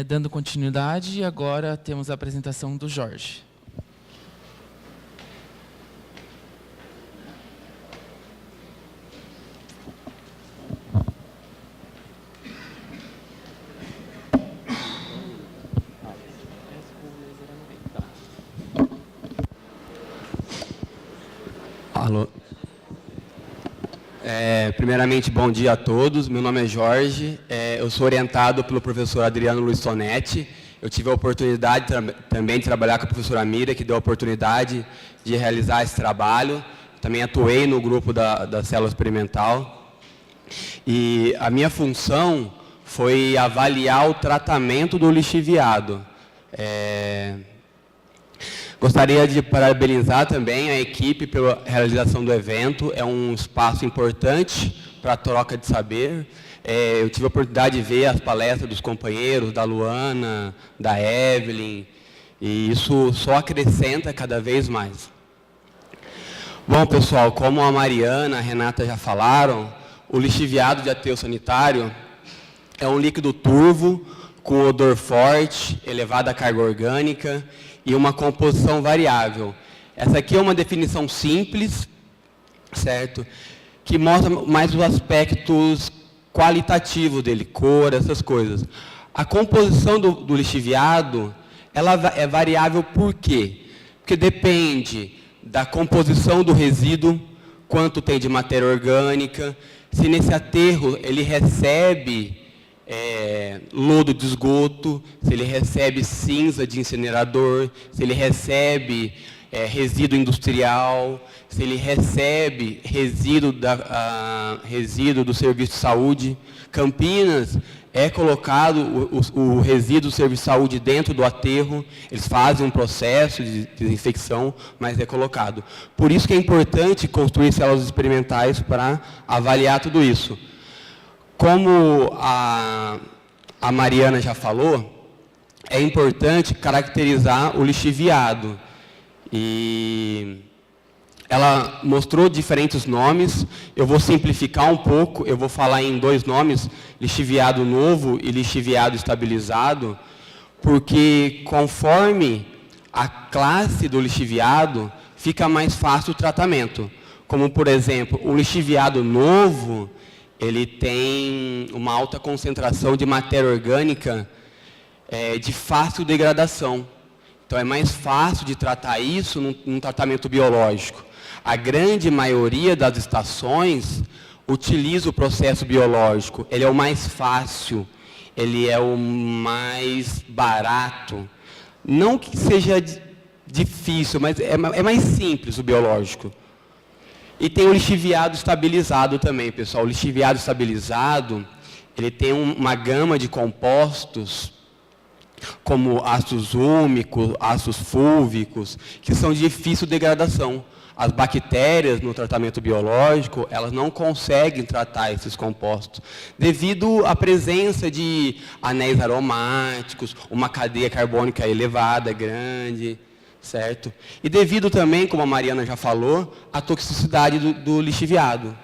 Dando continuidade, agora temos a apresentação do Jorge. Alô. Primeiramente, bom dia a todos. Meu nome é Jorge. Eu sou orientado pelo professor Adriano Luiz Tonetti. Eu tive a oportunidade também de trabalhar com a professora Mira, que deu a oportunidade de realizar esse trabalho. Também atuei no grupo da célula experimental. E a minha função foi avaliar o tratamento do lixiviado. Gostaria de parabenizar também a equipe pela realização do evento. É um espaço importante para a troca de saber. Eu tive a oportunidade de ver as palestras dos companheiros, da Luana, da Evelyn, e isso só acrescenta cada vez mais. Bom, pessoal, como a Mariana, a Renata já falaram, o lixiviado de aterro sanitário é um líquido turvo, com odor forte, elevada carga orgânica e uma composição variável. Essa aqui é uma definição simples, certo? Que mostra mais os aspectos qualitativos dele, cor, essas coisas. A composição do lixiviado, ela é variável por quê? Porque depende da composição do resíduo, quanto tem de matéria orgânica, se nesse aterro ele recebe lodo de esgoto, se ele recebe cinza de incinerador, se ele recebe resíduo industrial, se ele recebe resíduo do serviço de saúde. Campinas é colocado o resíduo do serviço de saúde dentro do aterro, eles fazem um processo de desinfecção, mas é colocado. Por isso que é importante construir células experimentais para avaliar tudo isso. Como a Mariana já falou, é importante caracterizar o lixiviado. E ela mostrou diferentes nomes. Eu vou simplificar um pouco, eu vou falar em dois nomes, lixiviado novo e lixiviado estabilizado, porque conforme a classe do lixiviado, fica mais fácil o tratamento. Como, por exemplo, o lixiviado novo, ele tem uma alta concentração de matéria orgânica de fácil degradação. Então, é mais fácil de tratar isso num tratamento biológico. A grande maioria das estações utiliza o processo biológico. Ele é o mais fácil, ele é o mais barato. Não que seja difícil, mas é mais simples o biológico. E tem o lixiviado estabilizado também, pessoal. O lixiviado estabilizado, ele tem uma gama de compostos, como ácidos úmicos, ácidos fúlvicos, que são de difícil degradação. As bactérias, no tratamento biológico, elas não conseguem tratar esses compostos, devido à presença de anéis aromáticos, uma cadeia carbônica elevada, grande, certo? E devido também, como a Mariana já falou, à toxicidade do lixiviado.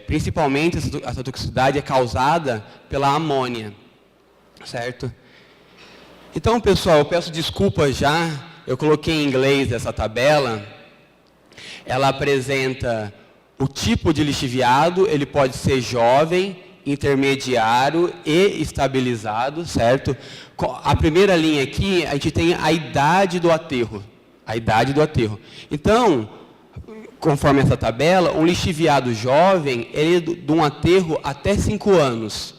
Principalmente, essa toxicidade é causada pela amônia, certo? Então, pessoal, eu peço desculpas já, eu coloquei em inglês essa tabela. Ela apresenta o tipo de lixiviado, ele pode ser jovem, intermediário e estabilizado, certo? A primeira linha aqui, a gente tem a idade do aterro. A idade do aterro. Então, conforme essa tabela, um lixiviado jovem, ele é de um aterro até 5 anos.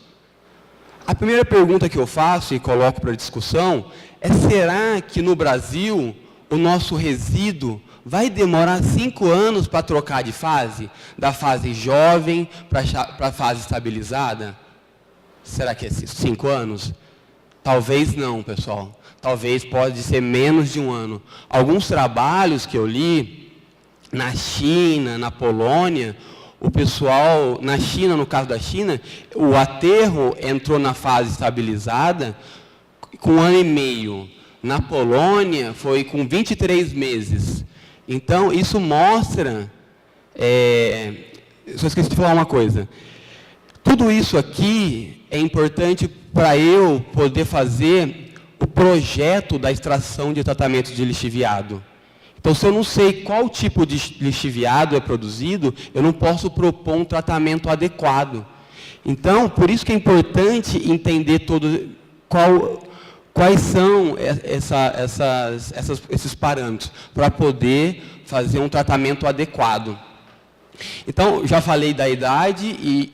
A primeira pergunta que eu faço e coloco para discussão é: será que no Brasil o nosso resíduo vai demorar 5 anos para trocar de fase? Da fase jovem para a fase estabilizada? Será que é 5 anos? Talvez não, pessoal. Talvez pode ser menos de 1 ano. Alguns trabalhos que eu li, na China, na Polônia, o pessoal, na China, no caso da China, o aterro entrou na fase estabilizada com 1 ano e meio. Na Polônia, foi com 23 meses. Então, isso mostra... só esqueci de falar uma coisa. Tudo isso aqui é importante para eu poder fazer o projeto da extração de tratamento de lixiviado. Então, se eu não sei qual tipo de lixiviado é produzido, eu não posso propor um tratamento adequado. Então, por isso que é importante entender quais são esses parâmetros, para poder fazer um tratamento adequado. Então, já falei da idade e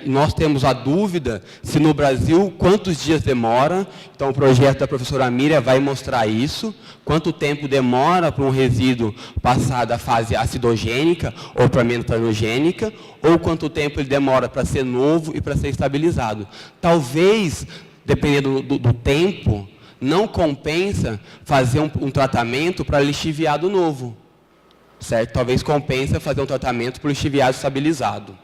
nós temos a dúvida se no Brasil quantos dias demora. Então, o projeto da professora Miriam vai mostrar isso. Quanto tempo demora para um resíduo passar da fase acidogênica ou para metanogênica, ou quanto tempo ele demora para ser novo e para ser estabilizado. Talvez, dependendo do tempo, não compensa fazer um tratamento para lixiviado novo. Certo? Talvez compensa fazer um tratamento para o lixiviado estabilizado.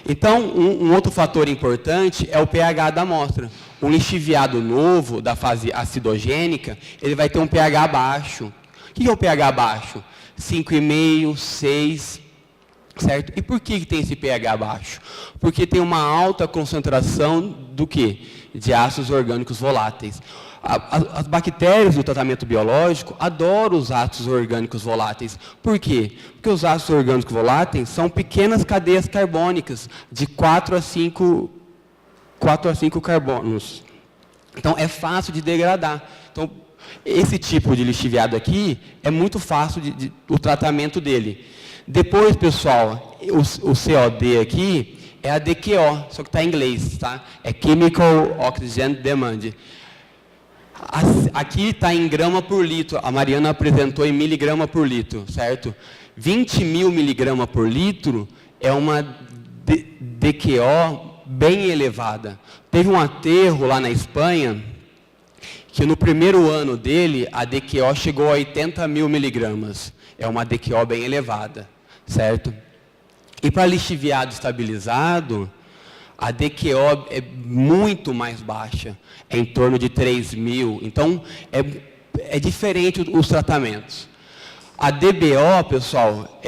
Então, um outro fator importante é o pH da amostra. Um lixiviado novo, da fase acidogênica, ele vai ter um pH baixo. O que é o pH baixo? 5,5, 6, certo? E por que tem esse pH baixo? Porque tem uma alta concentração do quê? De ácidos orgânicos voláteis. As bactérias do tratamento biológico adoram os ácidos orgânicos voláteis. Por quê? Porque os ácidos orgânicos voláteis são pequenas cadeias carbônicas de 4 a 5 carbonos. Então, é fácil de degradar. Então, esse tipo de lixiviado aqui é muito fácil o tratamento dele. Depois, pessoal, o COD aqui é a DQO, só que está em inglês, tá? É Chemical Oxygen Demand. Aqui está em grama por litro, a Mariana apresentou em miligrama por litro, certo? 20 mil miligrama por litro é uma DQO bem elevada. Teve um aterro lá na Espanha, que no primeiro ano dele, a DQO chegou a 80 mil miligramas. É uma DQO bem elevada, certo? E para lixiviado estabilizado, a DQO é muito mais baixa, é em torno de 3 mil. Então, é diferente os tratamentos. A DBO, pessoal,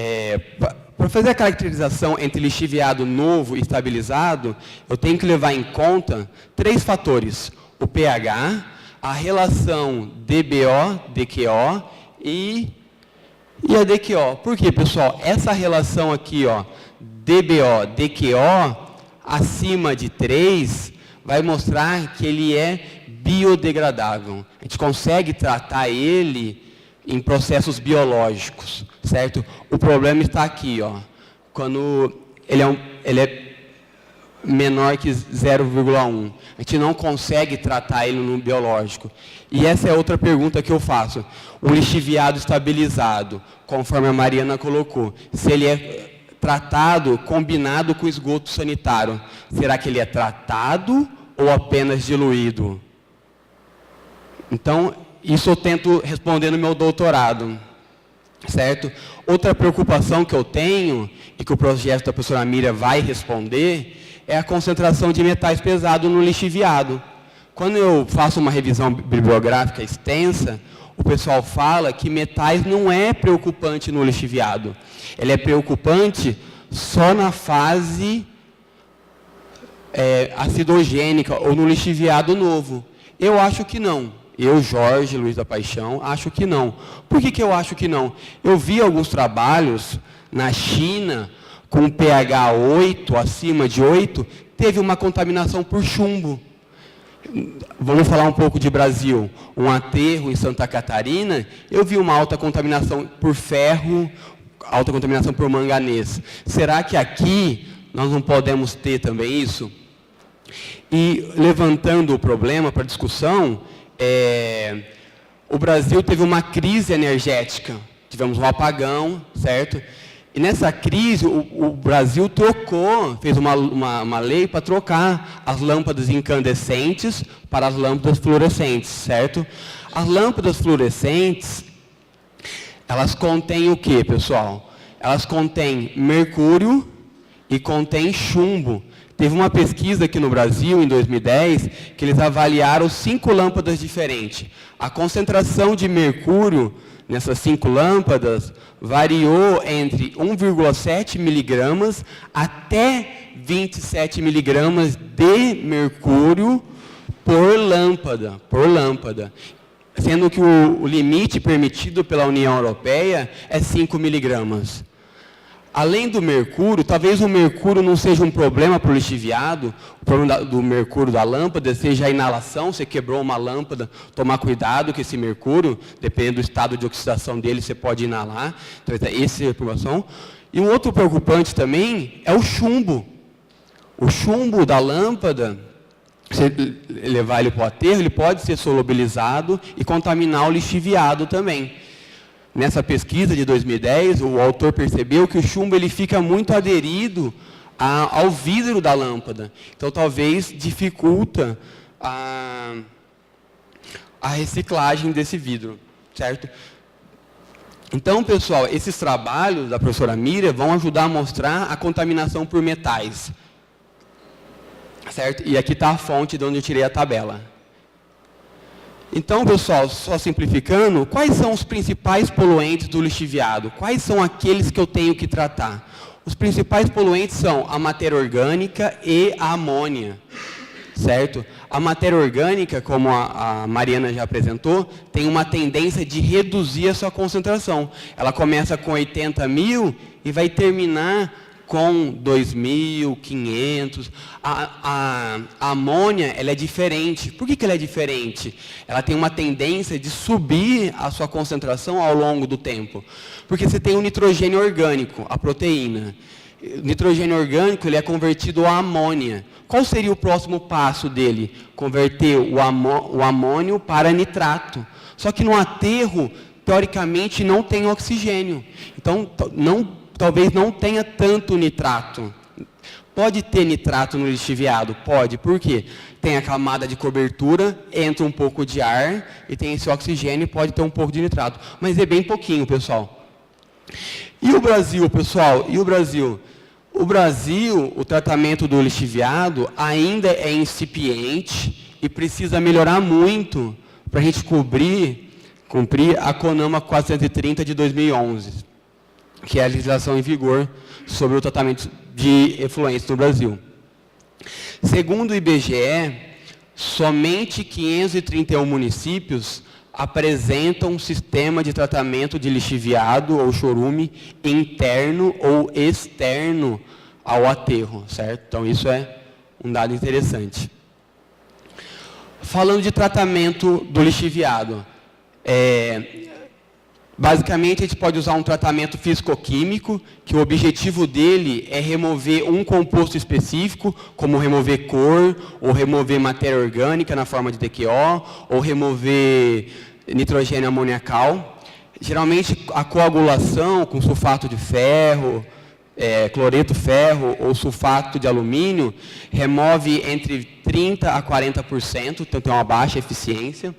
para fazer a caracterização entre lixiviado novo e estabilizado, eu tenho que levar em conta 3 fatores. O pH, a relação DBO-DQO e a DQO. Por quê, pessoal? Essa relação aqui, ó, DBO-DQO, acima de 3, vai mostrar que ele é biodegradável. A gente consegue tratar ele em processos biológicos, certo? O problema está aqui, ó, quando ele é menor que 0,1. A gente não consegue tratar ele no biológico. E essa é outra pergunta que eu faço. O lixiviado estabilizado, conforme a Mariana colocou, se ele é tratado, combinado com esgoto sanitário, será que ele é tratado ou apenas diluído? Então, isso eu tento responder no meu doutorado, certo? Outra preocupação que eu tenho, e que o projeto da professora Miriam vai responder, é a concentração de metais pesados no lixiviado. Quando eu faço uma revisão bibliográfica extensa, o pessoal fala que metais não é preocupante no lixiviado. Ele é preocupante só na fase acidogênica ou no lixiviado novo. Eu acho que não. Eu, Jorge Luiz da Paixão, acho que não. Por que eu acho que não? Eu vi alguns trabalhos na China com pH 8, acima de 8, teve uma contaminação por chumbo. Vamos falar um pouco de Brasil. Um aterro em Santa Catarina, eu vi uma alta contaminação por ferro, alta contaminação por manganês. Será que aqui nós não podemos ter também isso? E levantando o problema para discussão, o Brasil teve uma crise energética. Tivemos um apagão, certo? E nessa crise, o Brasil fez uma lei para trocar as lâmpadas incandescentes para as lâmpadas fluorescentes, certo? As lâmpadas fluorescentes, elas contêm o que, pessoal? Elas contêm mercúrio e contêm chumbo. Teve uma pesquisa aqui no Brasil, em 2010, que eles avaliaram 5 lâmpadas diferentes. A concentração de mercúrio nessas 5 lâmpadas variou entre 1,7 miligramas até 27 miligramas de mercúrio por lâmpada, sendo que o limite permitido pela União Europeia é 5 miligramas. Além do mercúrio, talvez o mercúrio não seja um problema para o lixiviado, o problema do mercúrio da lâmpada seja a inalação, você quebrou uma lâmpada, tomar cuidado com esse mercúrio, dependendo do estado de oxidação dele, você pode inalar, então essa é a preocupação. E um outro preocupante também é o chumbo. O chumbo da lâmpada, se levar ele para o aterro, ele pode ser solubilizado e contaminar o lixiviado também. Nessa pesquisa de 2010, o autor percebeu que o chumbo ele fica muito aderido ao vidro da lâmpada. Então, talvez dificulta a reciclagem desse vidro, certo? Então, pessoal, esses trabalhos da professora Miriam vão ajudar a mostrar a contaminação por metais, certo? E aqui está a fonte de onde eu tirei a tabela. Então, pessoal, só simplificando, quais são os principais poluentes do lixiviado? Quais são aqueles que eu tenho que tratar? Os principais poluentes são a matéria orgânica e a amônia, certo? A matéria orgânica, como a Mariana já apresentou, tem uma tendência de reduzir a sua concentração. Ela começa com 80 mil e vai terminar com 2.500. A amônia, ela é diferente. Por que ela é diferente? Ela tem uma tendência de subir a sua concentração ao longo do tempo. Porque você tem o nitrogênio orgânico, a proteína. O nitrogênio orgânico ele é convertido a amônia. Qual seria o próximo passo dele? Converter o amônio para nitrato. Só que no aterro, teoricamente, não tem oxigênio. Então, talvez não tenha tanto nitrato. Pode ter nitrato no lixiviado? Pode. Por quê? Tem a camada de cobertura, entra um pouco de ar, e tem esse oxigênio, pode ter um pouco de nitrato. Mas é bem pouquinho, pessoal. E o Brasil, pessoal? E o Brasil? O Brasil, o tratamento do lixiviado ainda é incipiente e precisa melhorar muito para a gente cumprir a CONAMA 430 de 2011. Que é a legislação em vigor sobre o tratamento de efluentes no Brasil. Segundo o IBGE, somente 531 municípios apresentam um sistema de tratamento de lixiviado ou chorume interno ou externo ao aterro, certo? Então, isso é um dado interessante. Falando de tratamento do lixiviado, basicamente, a gente pode usar um tratamento físico-químico, que o objetivo dele é remover um composto específico, como remover cor, ou remover matéria orgânica na forma de DQO, ou remover nitrogênio amoniacal. Geralmente, a coagulação com sulfato de ferro, cloreto ferro ou sulfato de alumínio, remove entre 30% a 40%, então tem uma baixa eficiência.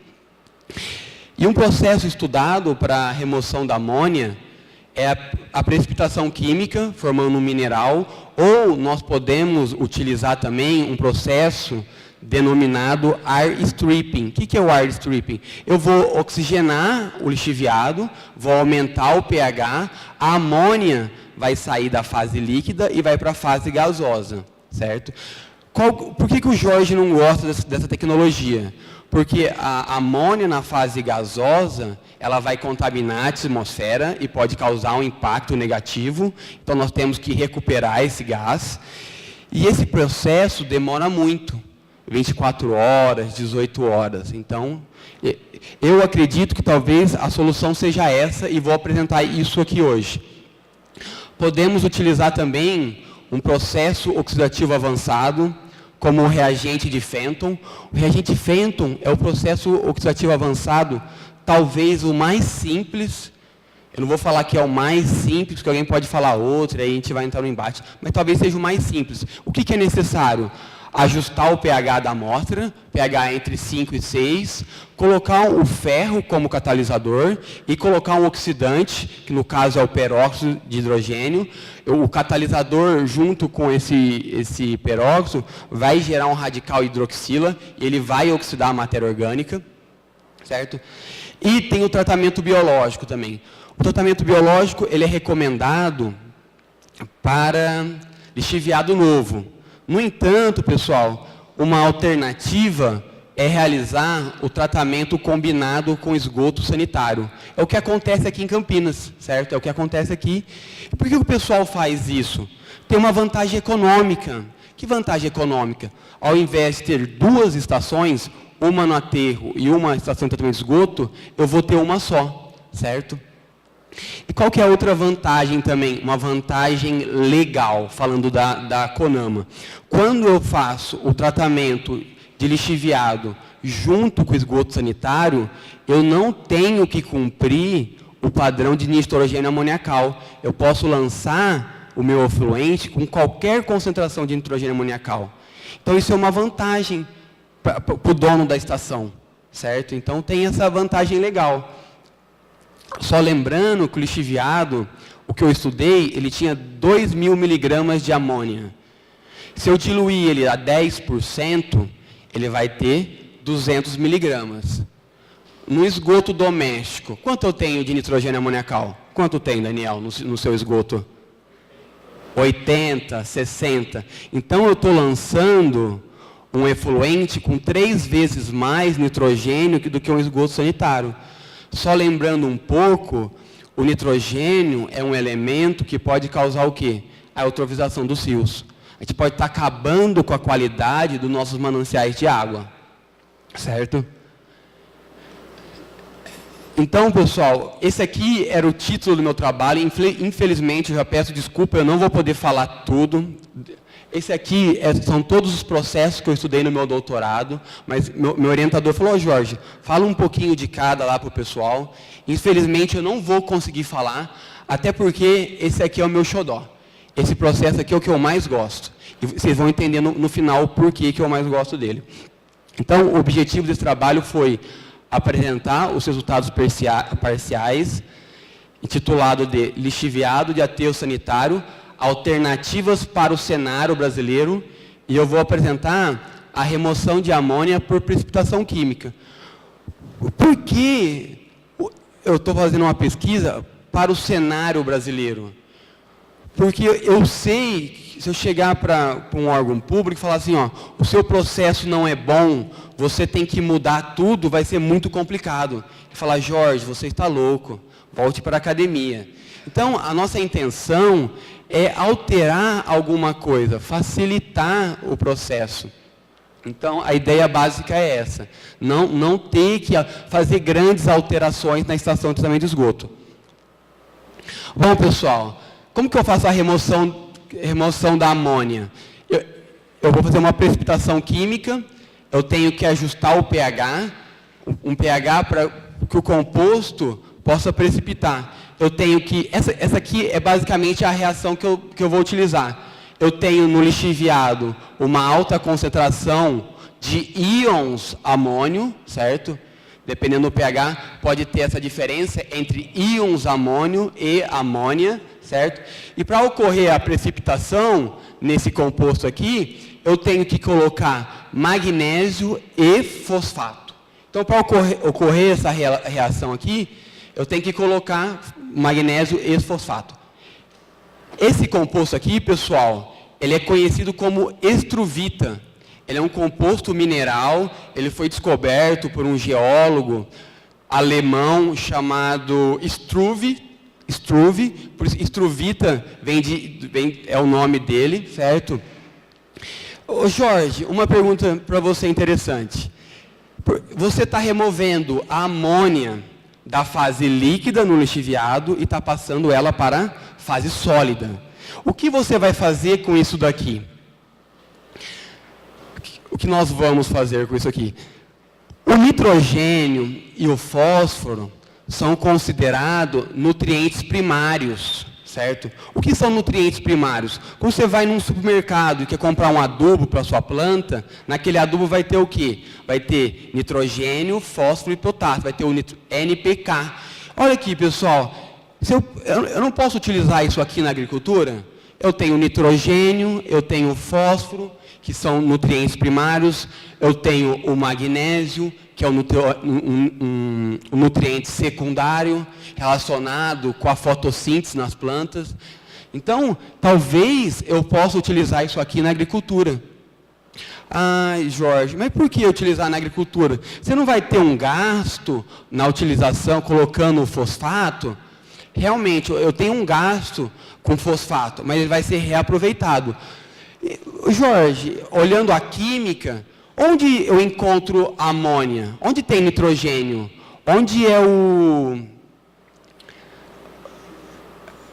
E um processo estudado para a remoção da amônia é a precipitação química, formando um mineral, ou nós podemos utilizar também um processo denominado air stripping. O que é o air stripping? Eu vou oxigenar o lixiviado, vou aumentar o pH, a amônia vai sair da fase líquida e vai para a fase gasosa, certo? Por que o Jorge não gosta dessa tecnologia? Porque a amônia na fase gasosa, ela vai contaminar a atmosfera e pode causar um impacto negativo. Então, nós temos que recuperar esse gás. E esse processo demora muito, 24 horas, 18 horas. Então, eu acredito que talvez a solução seja essa e vou apresentar isso aqui hoje. Podemos utilizar também um processo oxidativo avançado, como o reagente de Fenton. O reagente Fenton é o processo oxidativo avançado, talvez o mais simples. Eu não vou falar que é o mais simples, porque alguém pode falar outro, aí a gente vai entrar no embate, mas talvez seja o mais simples. O que é necessário? Ajustar o pH da amostra, pH entre 5 e 6, colocar o ferro como catalisador e colocar um oxidante, que no caso é o peróxido de hidrogênio. O catalisador, junto com esse peróxido, vai gerar um radical hidroxila e ele vai oxidar a matéria orgânica, certo? E tem o tratamento biológico também. O tratamento biológico ele é recomendado para lixiviado novo. No entanto, pessoal, uma alternativa é realizar o tratamento combinado com esgoto sanitário. É o que acontece aqui em Campinas, certo? É o que acontece aqui. Por que o pessoal faz isso? Tem uma vantagem econômica. Que vantagem econômica? Ao invés de ter duas estações, uma no aterro e uma estação de tratamento de esgoto, eu vou ter uma só, certo? E qual que é a outra vantagem também? Uma vantagem legal, falando da CONAMA. Quando eu faço o tratamento de lixiviado junto com o esgoto sanitário, eu não tenho que cumprir o padrão de nitrogênio amoniacal. Eu posso lançar o meu efluente com qualquer concentração de nitrogênio amoniacal. Então, isso é uma vantagem para o dono da estação, certo? Então, tem essa vantagem legal. Só lembrando que o lixiviado, o que eu estudei, ele tinha 2.000 miligramas de amônia. Se eu diluir ele a 10%, ele vai ter 200 miligramas. No esgoto doméstico, quanto eu tenho de nitrogênio amoniacal? Quanto tem, Daniel, no seu esgoto? 80, 60. Então, eu estou lançando um efluente com 3 vezes mais nitrogênio do que um esgoto sanitário. Só lembrando um pouco, o nitrogênio é um elemento que pode causar o quê? A eutrofização dos rios. A gente pode estar acabando com a qualidade dos nossos mananciais de água. Certo? Então, pessoal, esse aqui era o título do meu trabalho. Infelizmente, eu já peço desculpa, eu não vou poder falar tudo. Esse aqui são todos os processos que eu estudei no meu doutorado, mas meu orientador falou, Jorge, fala um pouquinho de cada lá para o pessoal. Infelizmente, eu não vou conseguir falar, até porque esse aqui é o meu xodó. Esse processo aqui é o que eu mais gosto. E vocês vão entender no final o porquê que eu mais gosto dele. Então, o objetivo desse trabalho foi apresentar os resultados parciais, intitulado de Lixiviado de Aterro Sanitário, Alternativas para o Cenário Brasileiro, e eu vou apresentar a remoção de amônia por precipitação química. Por que eu estou fazendo uma pesquisa para o cenário brasileiro? Porque eu sei que se eu chegar para um órgão público e falar assim, ó, o seu processo não é bom, você tem que mudar tudo, vai ser muito complicado. E falar, Jorge, você está louco, volte para a academia. Então, a nossa intenção é alterar alguma coisa, facilitar o processo. Então, a ideia básica é essa, não ter que fazer grandes alterações na estação de tratamento de esgoto. Bom, pessoal, como que eu faço a remoção da amônia? Eu vou fazer uma precipitação química, eu tenho que ajustar o pH, um pH para que o composto possa precipitar. Eu tenho que, essa aqui é basicamente a reação que eu vou utilizar. Eu tenho no lixiviado uma alta concentração de íons amônio, certo? Dependendo do pH, pode ter essa diferença entre íons amônio e amônia, certo? E para ocorrer a precipitação nesse composto aqui, eu tenho que colocar magnésio e fosfato. Então, para ocorrer essa reação aqui, eu tenho que colocar magnésio e fosfato. Esse composto aqui, pessoal, ele é conhecido como estruvita. Ele é um composto mineral, ele foi descoberto por um geólogo alemão chamado Struve, por isso estruvita é o nome dele, certo? Ô Jorge, uma pergunta para você interessante. Você está removendo a amônia da fase líquida no lixiviado e está passando ela para a fase sólida. O que você vai fazer com isso daqui? O que nós vamos fazer com isso aqui? O nitrogênio e o fósforo são considerados nutrientes primários, certo? O que são nutrientes primários? Quando você vai num supermercado e quer comprar um adubo para a sua planta, naquele adubo vai ter o quê? Vai ter nitrogênio, fósforo e potássio, vai ter o NPK. Olha aqui, pessoal, eu não posso utilizar isso aqui na agricultura? Eu tenho nitrogênio, eu tenho fósforo, que são nutrientes primários, eu tenho o magnésio, que é um nutriente secundário, relacionado com a fotossíntese nas plantas. Então, talvez eu possa utilizar isso aqui na agricultura. Ai, Jorge, mas por que utilizar na agricultura? Você não vai ter um gasto na utilização, colocando o fosfato? Realmente, eu tenho um gasto com fosfato, mas ele vai ser reaproveitado. Jorge, olhando a química, onde eu encontro amônia? Onde tem nitrogênio? Onde é o...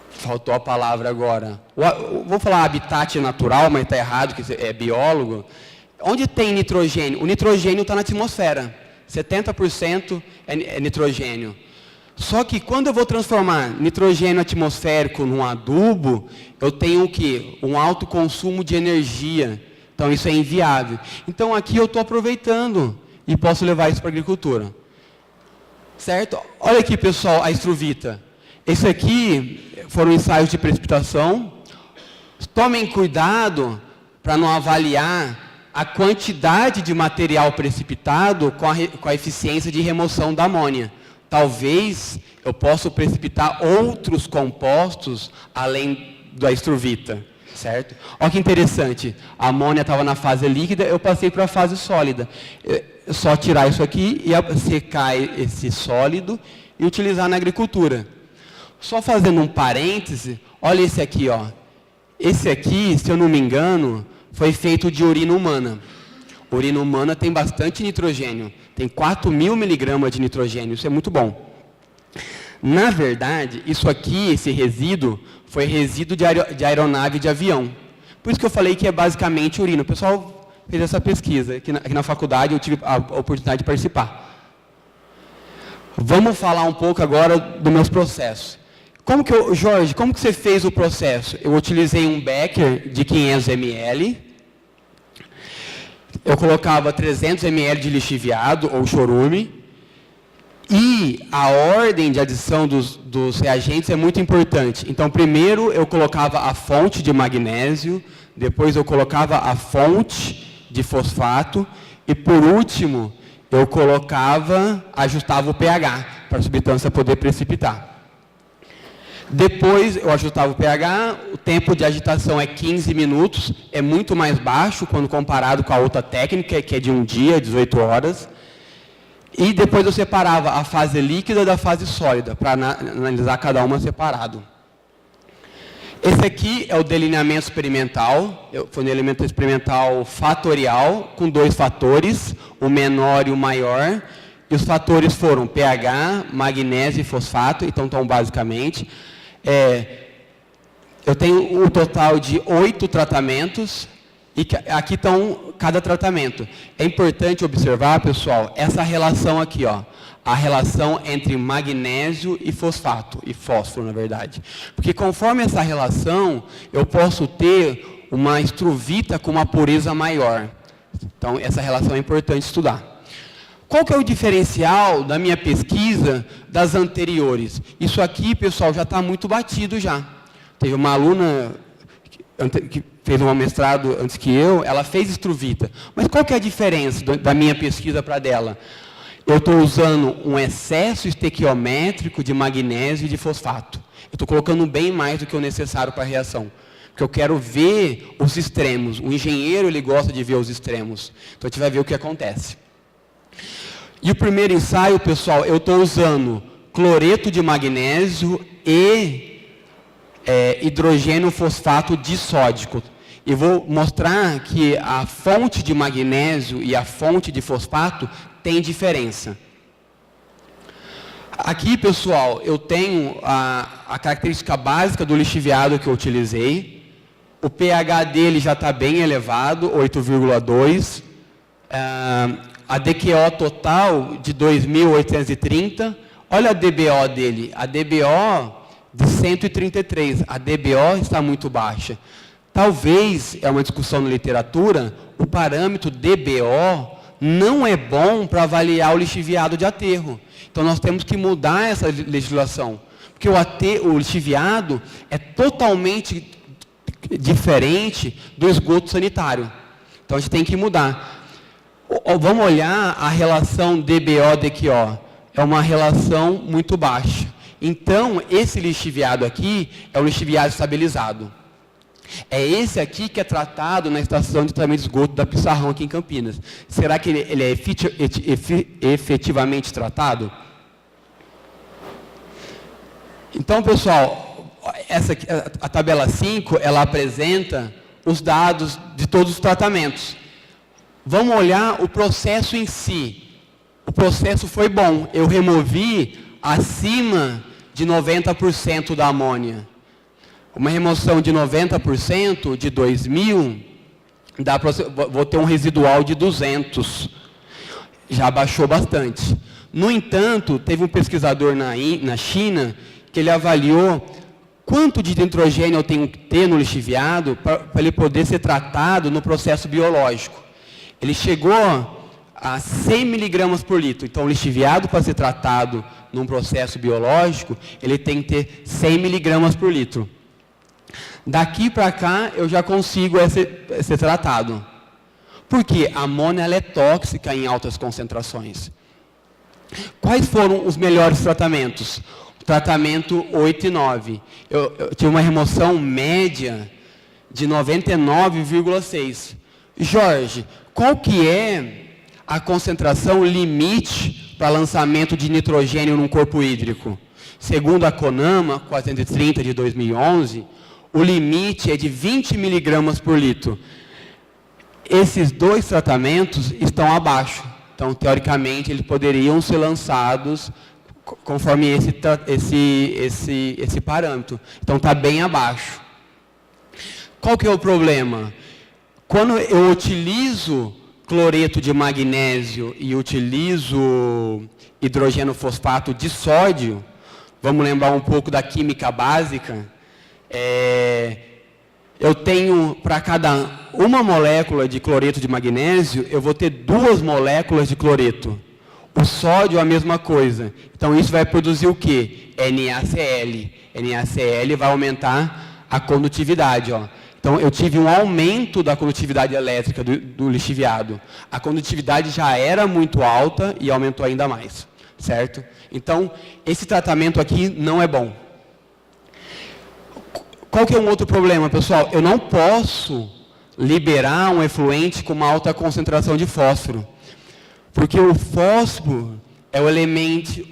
Faltou a palavra agora. Vou falar habitat natural, mas está errado, que é biólogo. Onde tem nitrogênio? O nitrogênio está na atmosfera. 70% é nitrogênio. Só que quando eu vou transformar nitrogênio atmosférico num adubo, eu tenho o quê? Um alto consumo de energia. Então isso é inviável. Então aqui eu estou aproveitando e posso levar isso para a agricultura. Certo? Olha aqui, pessoal, a estruvita. Esse aqui foram ensaios de precipitação. Tomem cuidado para não avaliar a quantidade de material precipitado com a eficiência de remoção da amônia. Talvez eu possa precipitar outros compostos além da estruvita, certo? Olha que interessante, a amônia estava na fase líquida, eu passei para a fase sólida. É só tirar isso aqui e secar esse sólido e utilizar na agricultura. Só fazendo um parêntese, olha esse aqui, ó. Esse aqui, se eu não me engano, foi feito de urina humana. Urina humana tem bastante nitrogênio, tem 4.000 miligramas de nitrogênio, isso é muito bom. Na verdade, isso aqui, esse resíduo, foi resíduo de aeronave de avião. Por isso que eu falei que é basicamente urina. O pessoal fez essa pesquisa, aqui na faculdade eu tive a oportunidade de participar. Vamos falar um pouco agora dos meus processos. Jorge, como que você fez o processo? Eu utilizei um becker de 500 ml, eu colocava 300 ml de lixiviado ou chorume, e a ordem de adição dos reagentes é muito importante. Então, primeiro eu colocava a fonte de magnésio, depois eu colocava a fonte de fosfato, e por último, eu ajustava o pH, para a substância poder precipitar. Depois eu ajustava o pH, o tempo de agitação é 15 minutos, é muito mais baixo quando comparado com a outra técnica, que é de um dia, 18 horas. E depois eu separava a fase líquida da fase sólida, para analisar cada uma separado. Esse aqui é o delineamento experimental, foi um delineamento experimental fatorial, com 2 fatores, o menor e o maior. E os fatores foram pH, magnésio e fosfato, então basicamente... eu tenho um total de 8 tratamentos, e aqui estão cada tratamento. É importante observar, pessoal, essa relação aqui, ó, a relação entre magnésio e fosfato, e fósforo, na verdade. Porque conforme essa relação, eu posso ter uma estruvita com uma pureza maior. Então, essa relação é importante estudar. Qual que é o diferencial da minha pesquisa das anteriores? Isso aqui, pessoal, já está muito batido já. Teve uma aluna que fez um mestrado antes que eu, ela fez estruvita. Mas qual que é a diferença da minha pesquisa para dela? Eu estou usando um excesso estequiométrico de magnésio e de fosfato. Eu estou colocando bem mais do que o necessário para a reação. Porque eu quero ver os extremos. O engenheiro, ele gosta de ver os extremos. Então, a gente vai ver o que acontece. E o primeiro ensaio, pessoal, eu estou usando cloreto de magnésio e hidrogênio fosfato disódico. E vou mostrar que a fonte de magnésio e a fonte de fosfato tem diferença. Aqui, pessoal, eu tenho a característica básica do lixiviado que eu utilizei. O pH dele já está bem elevado, 8,2. A DQO total de 2.830. Olha a DBO dele. A DBO de 133. A DBO está muito baixa. Talvez, é uma discussão na literatura, o parâmetro DBO não é bom para avaliar o lixiviado de aterro. Então, nós temos que mudar essa legislação. Porque o lixiviado é totalmente diferente do esgoto sanitário. Então, a gente tem que mudar. Vamos olhar a relação DBO-DQO. É uma relação muito baixa. Então, esse lixiviado aqui é o lixiviado estabilizado. É esse aqui que é tratado na estação de tratamento de esgoto da Pissarrão, aqui em Campinas. Será que ele é efetivamente tratado? Então, pessoal, a tabela 5, ela apresenta os dados de todos os tratamentos. Vamos olhar o processo em si. O processo foi bom. Eu removi acima de 90% da amônia. Uma remoção de 90% de 2.000, vou ter um residual de 200. Já baixou bastante. No entanto, teve um pesquisador na China que ele avaliou quanto de nitrogênio eu tenho que ter no lixiviado para ele poder ser tratado no processo biológico. Ele chegou a 100 miligramas por litro. Então, o lixiviado, para ser tratado num processo biológico, ele tem que ter 100 miligramas por litro. Daqui para cá, eu já consigo ser tratado. Porque a amônia ela é tóxica em altas concentrações. Quais foram os melhores tratamentos? O tratamento 8 e 9. Eu tive uma remoção média de 99,6. Jorge, qual que é a concentração limite para lançamento de nitrogênio num corpo hídrico? Segundo a CONAMA 430 de 2011, o limite é de 20 miligramas por litro. Esses dois tratamentos estão abaixo. Então, teoricamente, eles poderiam ser lançados conforme esse parâmetro. Então, está bem abaixo. Qual que é o problema? Quando eu utilizo cloreto de magnésio e utilizo hidrogênio fosfato de sódio, vamos lembrar um pouco da química básica, eu tenho, para cada uma molécula de cloreto de magnésio, eu vou ter 2 moléculas de cloreto. O sódio é a mesma coisa. Então, isso vai produzir o quê? NaCl. NaCl vai aumentar a condutividade. Ó. Então, eu tive um aumento da condutividade elétrica do lixiviado. A condutividade já era muito alta e aumentou ainda mais. Certo? Então, esse tratamento aqui não é bom. Qual que é um outro problema, pessoal? Eu não posso liberar um efluente com uma alta concentração de fósforo. Porque o fósforo é o elemento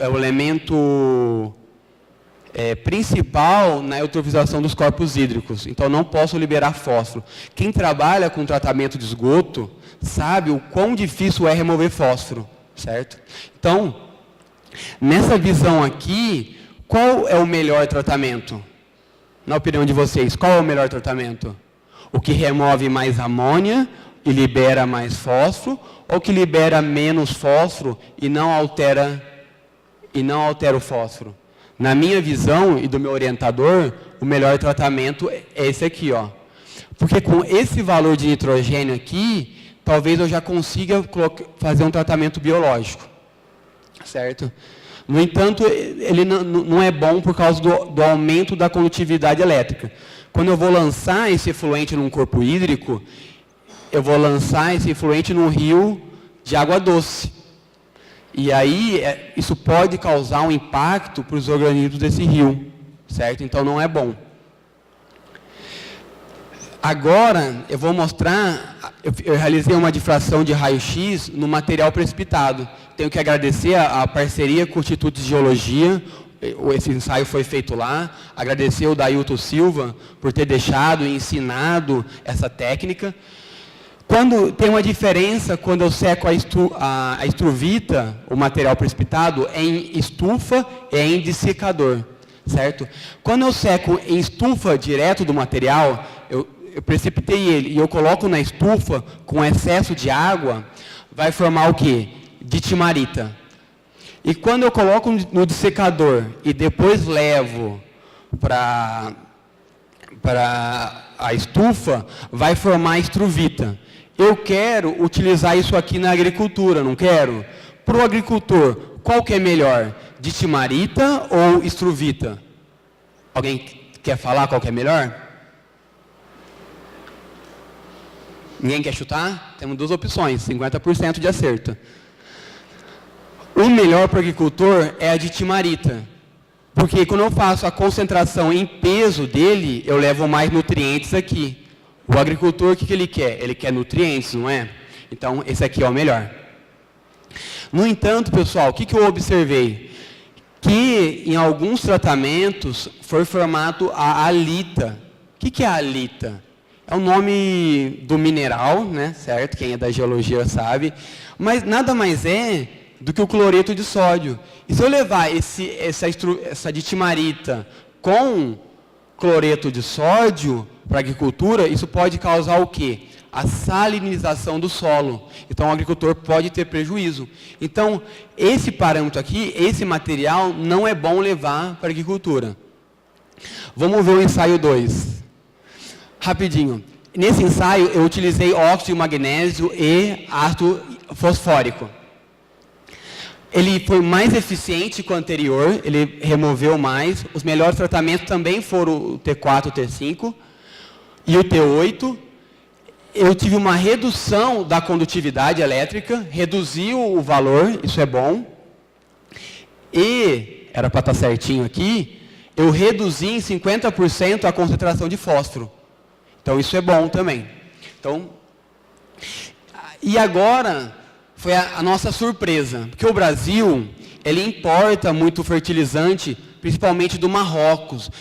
principal na eutrofização dos corpos hídricos. Então, não posso liberar fósforo. Quem trabalha com tratamento de esgoto sabe o quão difícil é remover fósforo. Certo? Então, nessa visão aqui, qual é o melhor tratamento? Na opinião de vocês, qual é o melhor tratamento? O que remove mais amônia e libera mais fósforo, ou que libera menos fósforo e não altera o fósforo? Na minha visão e do meu orientador, o melhor tratamento é esse aqui, ó. Porque com esse valor de nitrogênio aqui, talvez eu já consiga fazer um tratamento biológico. Certo? No entanto, ele não é bom por causa do aumento da condutividade elétrica. Quando eu vou lançar esse efluente num corpo hídrico, eu vou lançar esse efluente num rio de água doce. E aí, isso pode causar um impacto para os organismos desse rio. Certo? Então, não é bom. Agora, eu vou mostrar, eu realizei uma difração de raio-x no material precipitado. Tenho que agradecer a parceria com o Instituto de Geologia, esse ensaio foi feito lá, agradecer o Dailton Silva por ter deixado e ensinado essa técnica. Tem uma diferença quando eu seco a estruvita, o material precipitado, em estufa e em dessecador, certo? Quando eu seco em estufa direto do material, eu precipitei ele e eu coloco na estufa com excesso de água, vai formar o quê? Ditimarita. E quando eu coloco no dessecador e depois levo para a estufa, vai formar estruvita. Eu quero utilizar isso aqui na agricultura, não quero? Para o agricultor, qual que é melhor? Ditimarita ou estruvita? Alguém quer falar qual que é melhor? Ninguém quer chutar? Temos 2 opções, 50% de acerto. O melhor para o agricultor é a ditimarita. Porque quando eu faço a concentração em peso dele, eu levo mais nutrientes aqui. O agricultor, o que ele quer? Ele quer nutrientes, não é? Então, esse aqui é o melhor. No entanto, pessoal, o que eu observei? Que em alguns tratamentos foi formado a halita. O que é a halita? É o nome do mineral, né? Certo? Quem é da geologia sabe. Mas nada mais é do que o cloreto de sódio. E se eu levar essa ditimarita com cloreto de sódio para a agricultura, isso pode causar o quê? A salinização do solo. Então, o agricultor pode ter prejuízo. Então, esse parâmetro aqui, esse material, não é bom levar para a agricultura. Vamos ver o ensaio 2. Rapidinho. Nesse ensaio, eu utilizei óxido de magnésio e ácido fosfórico. Ele foi mais eficiente que o anterior, ele removeu mais. Os melhores tratamentos também foram o T4 e o T5 e o T8. Eu tive uma redução da condutividade elétrica, reduziu o valor, isso é bom. E, era para estar certinho aqui, eu reduzi em 50% a concentração de fósforo. Então, isso é bom também. Então, e agora foi a nossa surpresa, porque o Brasil, ele importa muito fertilizante, principalmente do Marrocos,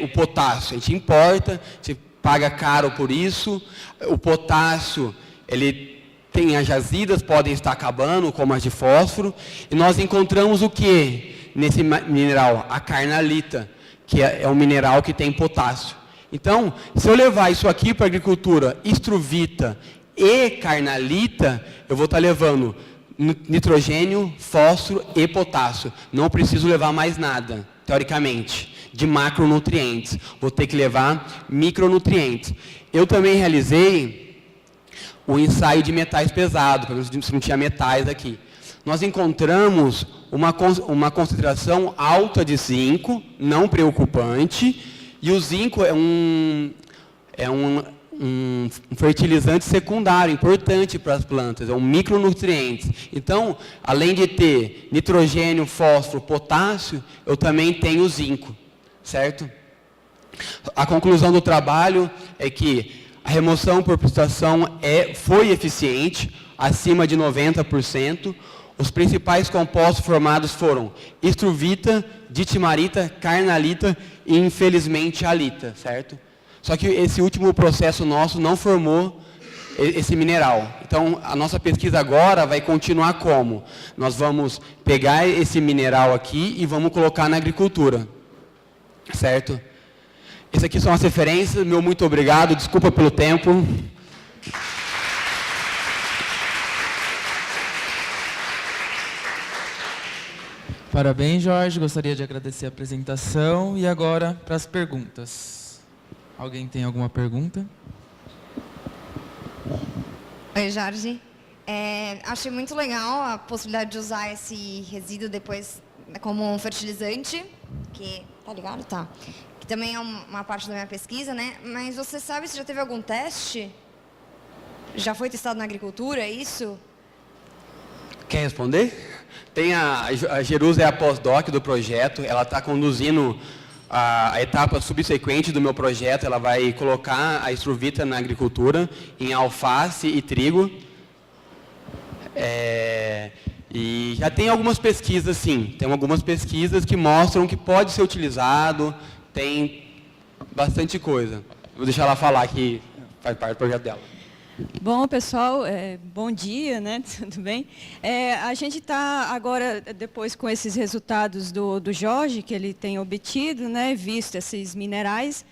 o potássio. A gente importa, a gente paga caro por isso. O potássio, ele tem as jazidas, podem estar acabando, como as de fósforo. E nós encontramos o que nesse mineral? A carnalita, que é um mineral que tem potássio. Então, se eu levar isso aqui para a agricultura, estruvita e carnalita, eu vou estar levando nitrogênio, fósforo e potássio. Não preciso levar mais nada, teoricamente, de macronutrientes. Vou ter que levar micronutrientes. Eu também realizei o ensaio de metais pesados, para ver se não tinha metais aqui. Nós encontramos uma concentração alta de zinco, não preocupante, e o zinco é um fertilizante secundário, importante para as plantas, é um micronutriente. Então, além de ter nitrogênio, fósforo, potássio, eu também tenho zinco, certo? A conclusão do trabalho é que a remoção por precipitação foi eficiente, acima de 90%. Os principais compostos formados foram estruvita, ditimarita, carnalita e, infelizmente, halita, certo? Só que esse último processo nosso não formou esse mineral. Então, a nossa pesquisa agora vai continuar como? Nós vamos pegar esse mineral aqui e vamos colocar na agricultura, certo? Essas aqui são as referências. Meu muito obrigado, desculpa pelo tempo. Parabéns, Jorge. Gostaria de agradecer a apresentação. E agora, para as perguntas. Alguém tem alguma pergunta? Oi, Jorge. Achei muito legal a possibilidade de usar esse resíduo depois como um fertilizante, que, tá ligado? Tá. Que também é uma parte da minha pesquisa, né? Mas você sabe se já teve algum teste? Já foi testado na agricultura, é isso? Quer responder? Tem a Jerusa, é a pós-doc do projeto, ela está conduzindo a etapa subsequente do meu projeto, ela vai colocar a estruvita na agricultura, em alface e trigo. E já tem algumas pesquisas, sim, tem algumas pesquisas que mostram que pode ser utilizado, tem bastante coisa. Vou deixar ela falar que faz parte do projeto dela. Bom, pessoal, bom dia, né? Tudo bem? A gente está agora, depois com esses resultados do Jorge, que ele tem obtido, né, visto esses minerais,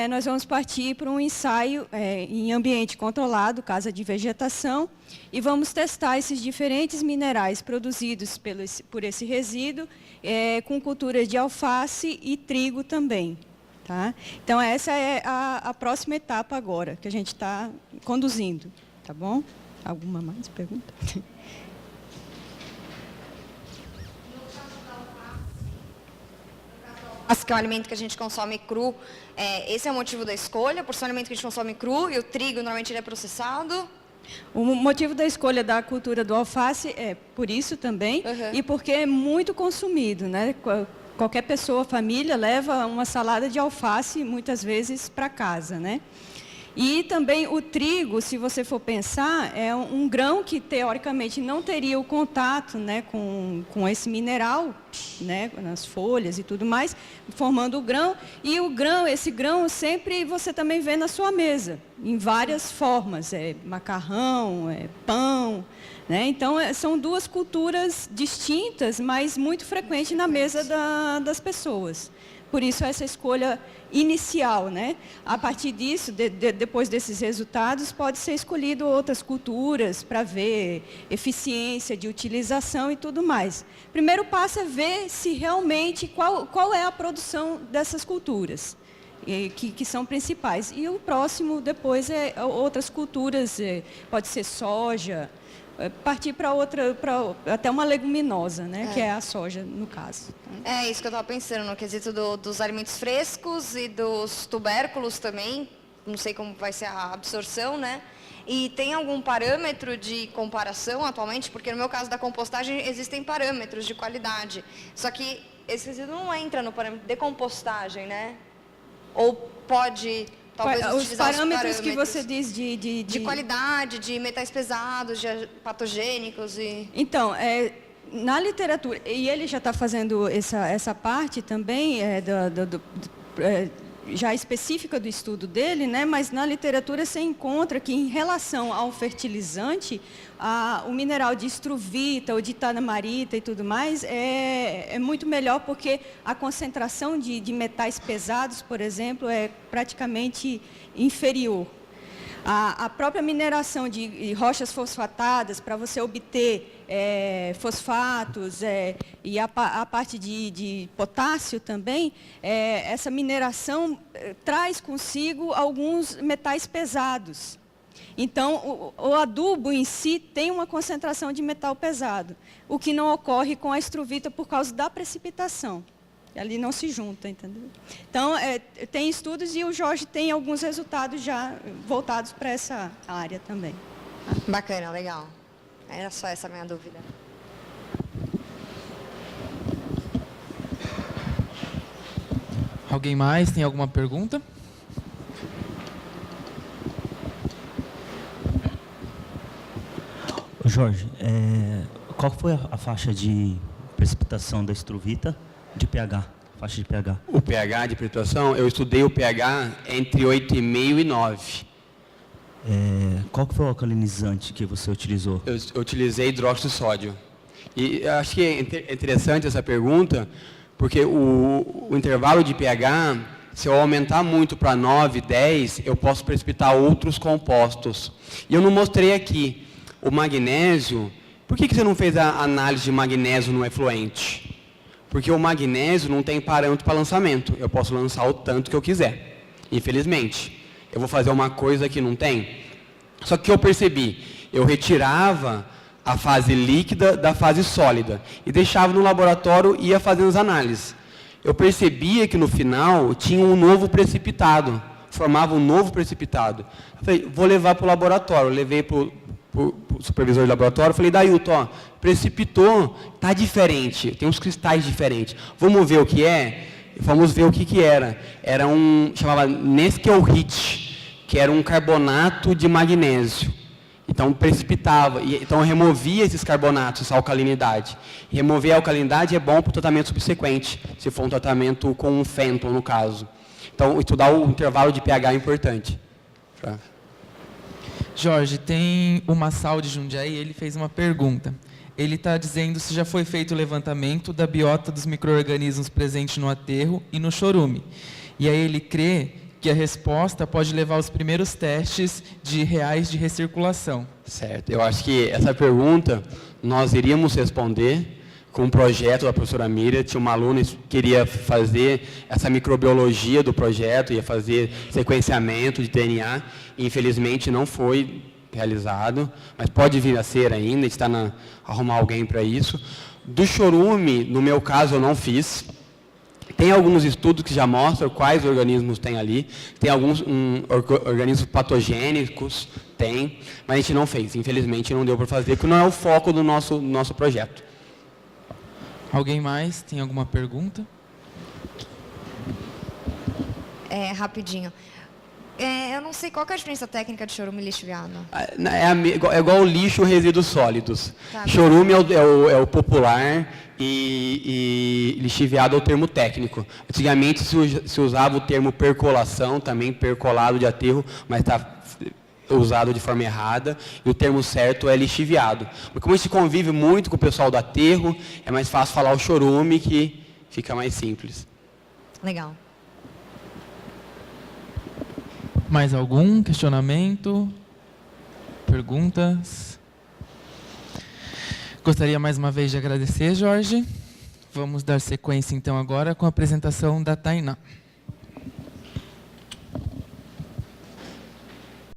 nós vamos partir para um ensaio em ambiente controlado, casa de vegetação, e vamos testar esses diferentes minerais produzidos por esse resíduo, com culturas de alface e trigo também. Tá? Então, essa é a próxima etapa agora, que a gente está conduzindo. Tá bom? Alguma mais pergunta? Que é um alimento que a gente consome cru, esse é o motivo da escolha, por ser um alimento que a gente consome cru, e o trigo, normalmente, ele é processado? O motivo da escolha da cultura do alface é por isso também, e porque é muito consumido, né? qualquer pessoa, família, leva uma salada de alface, muitas vezes, para casa, né? E também o trigo, se você for pensar, é um grão que, teoricamente, não teria o contato, né, com esse mineral, né, nas folhas e tudo mais, formando o grão. E esse grão, sempre você também vê na sua mesa, em várias formas. É macarrão, é pão, né? Então, são duas culturas distintas, mas muito frequentes na mesa das pessoas. Por isso, essa escolha inicial, né? A partir disso, depois desses resultados, pode ser escolhido outras culturas para ver eficiência de utilização e tudo mais. Primeiro passo é ver se realmente qual é a produção dessas culturas, que são principais. E o próximo, depois, é outras culturas, pode ser soja, partir para até uma leguminosa, né? Que é a soja, no caso. É isso que eu estava pensando, no quesito dos alimentos frescos e dos tubérculos também. Não sei como vai ser a absorção, né? E tem algum parâmetro de comparação atualmente? Porque no meu caso da compostagem existem parâmetros de qualidade. Só que esse resíduo não entra no parâmetro de compostagem, né? Ou pode... talvez os parâmetros que você diz de qualidade, de metais pesados, de patogênicos e... Então, na literatura, e ele já está fazendo essa parte também, já específica do estudo dele, né? Mas na literatura você encontra que, em relação ao fertilizante, o mineral de estruvita ou de tanamarita e tudo mais é muito melhor, porque a concentração de metais pesados, por exemplo, é praticamente inferior. A própria mineração de rochas fosfatadas, para você obter fosfatos e a parte de potássio também, essa mineração traz consigo alguns metais pesados. Então, o adubo em si tem uma concentração de metal pesado, o que não ocorre com a estruvita por causa da precipitação. Ali não se junta, entendeu? Então, tem estudos e o Jorge tem alguns resultados já voltados para essa área também. Bacana, legal. Era só essa a minha dúvida. Alguém mais tem alguma pergunta? Jorge, qual foi a faixa de precipitação da estruvita de pH? Faixa de pH. O pH de precipitação, eu estudei o pH entre 8,5 e 9. Qual que foi o alcalinizante que você utilizou? Eu utilizei hidróxido de sódio. E eu acho que é interessante essa pergunta, porque o intervalo de pH, se eu aumentar muito para 9, 10, eu posso precipitar outros compostos. E eu não mostrei aqui. O magnésio, por que você não fez a análise de magnésio no efluente? Porque o magnésio não tem parâmetro para lançamento. Eu posso lançar o tanto que eu quiser. Infelizmente. Eu vou fazer uma coisa que não tem. Só que eu percebi, eu retirava a fase líquida da fase sólida e deixava no laboratório e ia fazendo as análises. Eu percebia que no final tinha um novo precipitado, formava um novo precipitado. Eu falei, vou levar para o laboratório. Eu levei para o supervisor de laboratório, falei, Dailton, precipitou, está diferente, tem uns cristais diferentes. Vamos ver o que é? Vamos ver o que era. Era chamava Nesquelhit, que era um carbonato de magnésio. Então, precipitava. Então, eu removia esses carbonatos, essa alcalinidade. E remover a alcalinidade é bom para o tratamento subsequente, se for um tratamento com um fenton, no caso. Então, estudar o intervalo de pH é importante. Jorge, tem o Massal de Jundiaí, ele fez uma pergunta. Ele está dizendo se já foi feito o levantamento da biota dos micro-organismos presentes no aterro e no chorume. E aí ele crê que a resposta pode levar aos primeiros testes reais de recirculação. Certo. Eu acho que essa pergunta nós iríamos responder com um projeto da professora Miriam. Tinha uma aluna que queria fazer essa microbiologia do projeto, ia fazer sequenciamento de DNA. E, infelizmente, não foi realizado, mas pode vir a ser ainda, está arrumar alguém para isso. Do chorume, no meu caso, eu não fiz. Tem alguns estudos que já mostram quais organismos tem ali. Tem alguns organismos patogênicos, mas a gente não fez. Infelizmente, não deu para fazer, porque não é o foco do nosso projeto. Alguém mais tem alguma pergunta? rapidinho. Eu não sei qual que é a diferença técnica de chorume e lixo viado. É igual lixo resíduos sólidos. Tá. Chorume é o popular e lixiviado é o termo técnico. Antigamente se usava o termo percolação, também percolado de aterro, mas está usado de forma errada, e o termo certo é lixiviado. Porque como a gente convive muito com o pessoal do aterro, é mais fácil falar o chorume, que fica mais simples. Legal. Mais algum questionamento? Perguntas? Gostaria mais uma vez de agradecer, Jorge. Vamos dar sequência então agora com a apresentação da Tainá.